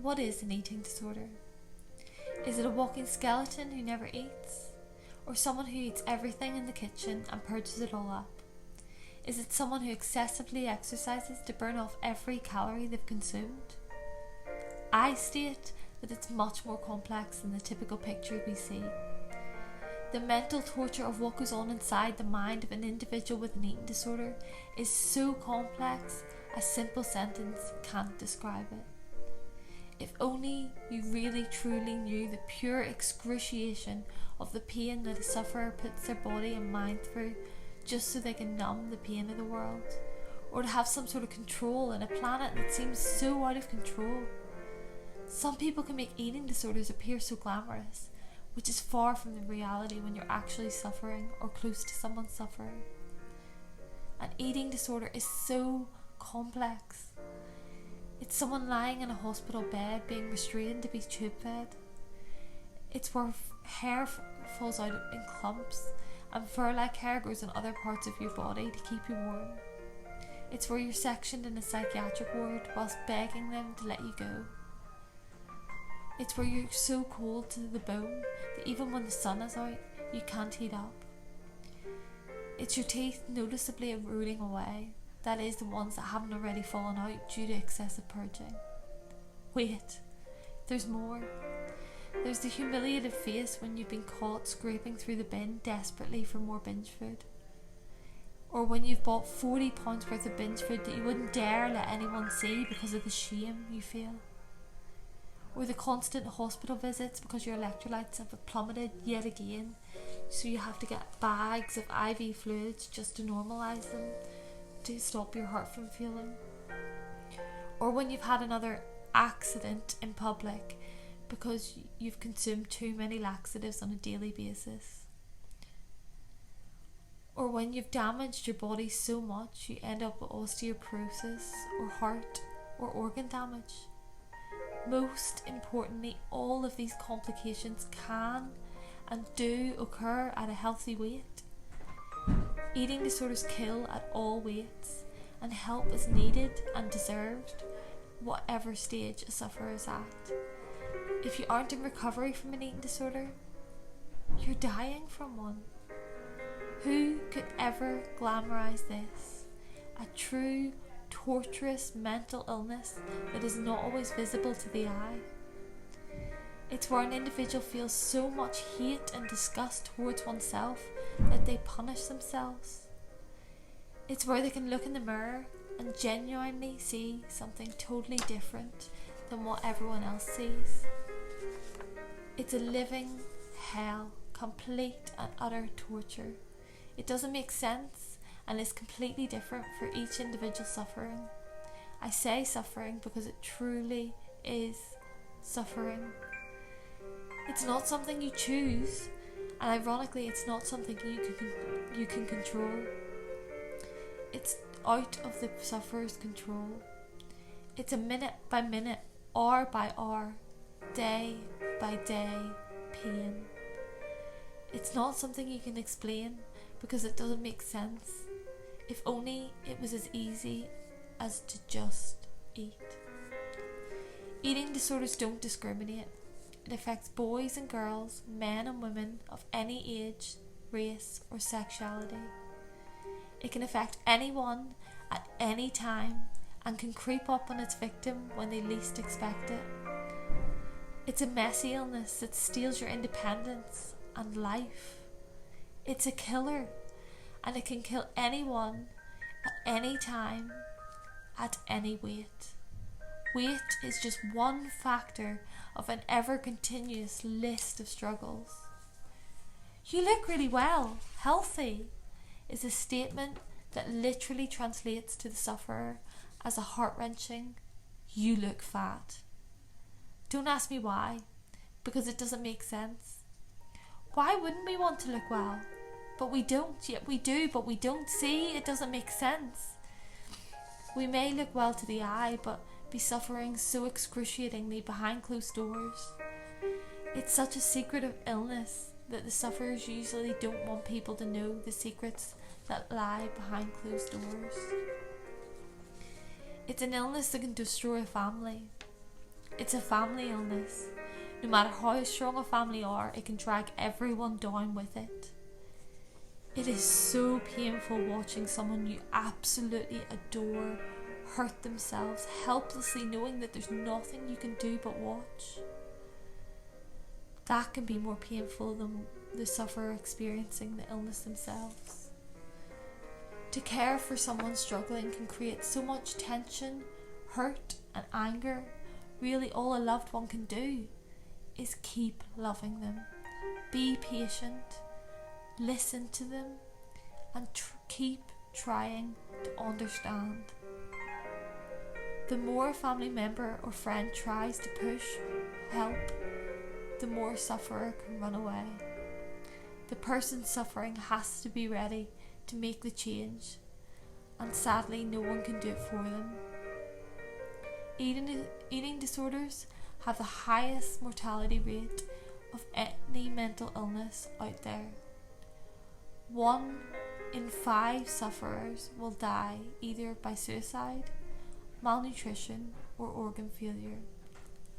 what is an eating disorder? Is it a walking skeleton who never eats? Or someone who eats everything in the kitchen and purges it all up? Is it someone who excessively exercises to burn off every calorie they've consumed? I state that it's much more complex than the typical picture we see. The mental torture of what goes on inside the mind of an individual with an eating disorder is so complex, a simple sentence can't describe it. If only you really truly knew the pure excruciation of the pain that a sufferer puts their body and mind through just so they can numb the pain of the world, or to have some sort of control in a planet that seems so out of control. Some people can make eating disorders appear so glamorous, which is far from the reality when you're actually suffering or close to someone suffering. An eating disorder is so complex. It's someone lying in a hospital bed being restrained to be tube fed. It's where hair falls out in clumps and fur-like hair grows in other parts of your body to keep you warm. It's where you're sectioned in a psychiatric ward whilst begging them to let you go. It's where you're so cold to the bone that even when the sun is out, you can't heat up. It's your teeth noticeably eroding away, that is, the ones that haven't already fallen out due to excessive purging. Wait, there's more. There's the humiliated face when you've been caught scraping through the bin desperately for more binge food. Or when you've bought £40 worth of binge food that you wouldn't dare let anyone see because of the shame you feel. Or the constant hospital visits because your electrolytes have plummeted yet again, so you have to get bags of IV fluids just to normalise them, to stop your heart from failing. Or when you've had another accident in public because you've consumed too many laxatives on a daily basis. Or when you've damaged your body so much you end up with osteoporosis or heart or organ damage. Most importantly, all of these complications can and do occur at a healthy weight. Eating disorders kill at all weights, and help is needed and deserved, whatever stage a sufferer is at. If you aren't in recovery from an eating disorder, you're dying from one. Who could ever glamorise this? A true torturous mental illness that is not always visible to the eye. It's where an individual feels so much hate and disgust towards oneself that they punish themselves. It's where they can look in the mirror and genuinely see something totally different than what everyone else sees. It's a living hell, complete and utter torture. It doesn't make sense and is completely different for each individual suffering. I say suffering because it truly is suffering. It's not something you choose, and ironically it's not something you can control. It's out of the sufferer's control. It's a minute by minute, hour by hour, day by day pain. It's not something you can explain because it doesn't make sense. If only it was as easy as to just eat. Eating disorders don't discriminate. It affects boys and girls, men and women of any age, race or sexuality. It can affect anyone at any time and can creep up on its victim when they least expect it. It's a messy illness that steals your independence and life. It's a killer, and it can kill anyone at any time, at any weight. Weight is just one factor of an ever-continuous list of struggles. You look really well, healthy, is a statement that literally translates to the sufferer as a heart-wrenching, you look fat. Don't ask me why, because it doesn't make sense. Why wouldn't we want to look well? But we don't, yet we do, but we don't. See, it doesn't make sense. We may look well to the eye, but be suffering so excruciatingly behind closed doors. It's such a secretive illness that the sufferers usually don't want people to know the secrets that lie behind closed doors. It's an illness that can destroy a family. It's a family illness. No matter how strong a family are, it can drag everyone down with it. It is so painful watching someone you absolutely adore hurt themselves, helplessly knowing that there's nothing you can do but watch. That can be more painful than the sufferer experiencing the illness themselves. To care for someone struggling can create so much tension, hurt and anger. Really, all a loved one can do is keep loving them, be patient, listen to them, and keep trying to understand. The more a family member or friend tries to push, help, the more sufferer can run away. The person suffering has to be ready to make the change, and sadly no one can do it for them. Eating disorders have the highest mortality rate of any mental illness out there. 1 in 5 sufferers will die either by suicide, malnutrition or organ failure.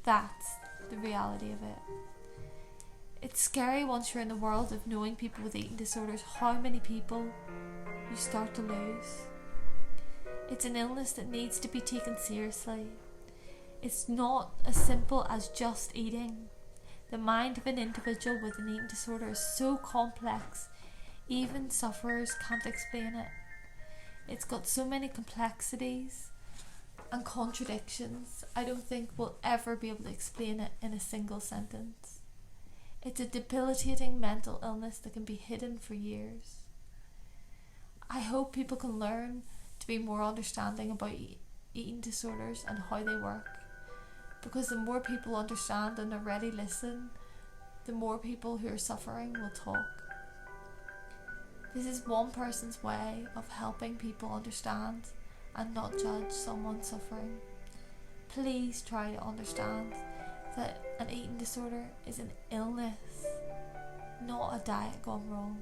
That's the reality of it. It's scary once you're in the world of knowing people with eating disorders how many people you start to lose. It's an illness that needs to be taken seriously. It's not as simple as just eating. The mind of an individual with an eating disorder is so complex, even sufferers can't explain it. It's got so many complexities and contradictions, I don't think we'll ever be able to explain it in a single sentence. It's a debilitating mental illness that can be hidden for years. I hope people can learn to be more understanding about eating disorders and how they work, because the more people understand and are ready to listen, the more people who are suffering will talk. This is one person's way of helping people understand and not judge someone suffering. Please try to understand that an eating disorder is an illness, not a diet gone wrong.